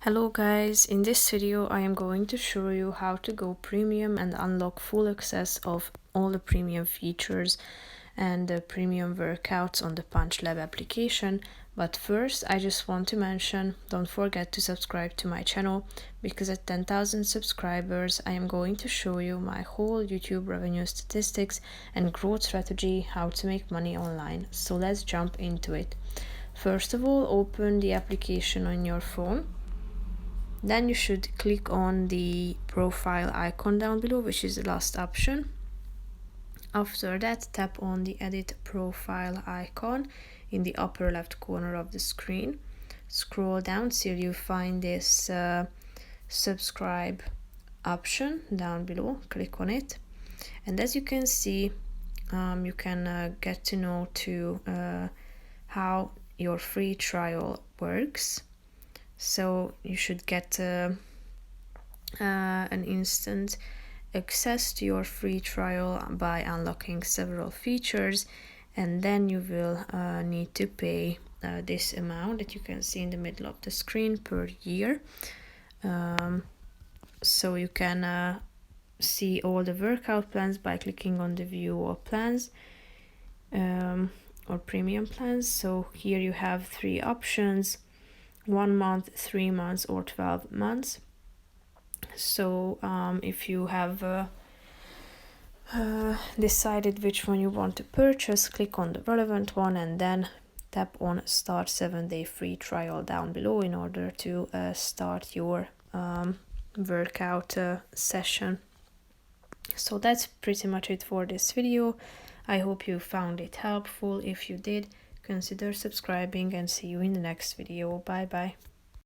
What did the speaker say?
Hello guys, in this video I am going to show you how to go premium and unlock full access of all the premium features and the premium workouts on the PunchLab application. But first I just want to mention, don't forget to subscribe to my channel, because at 10,000 subscribers I am going to show you my whole YouTube revenue statistics and growth strategy, how to make money online. So let's jump into it. First of all, open the application on your phone. Then you should click on the profile icon down below, which is the last option. After that, tap on the edit profile icon in the upper left corner of the screen. Scroll down till you find this subscribe option down below. Click on it, and as you can see, you can get to know how your free trial works. So you should get an instant access to your free trial by unlocking several features, and then you will need to pay this amount that you can see in the middle of the screen per year. So you can see all the workout plans by clicking on the view all plans or premium plans. So here you have three options: 1 month, 3 months, or 12 months. So if you have decided which one you want to purchase, click on the relevant one and then tap on start 7-day free trial down below in order to start your workout session. So that's pretty much it for this video. I hope you found it helpful. If you did, consider subscribing and see you in the next video. Bye bye.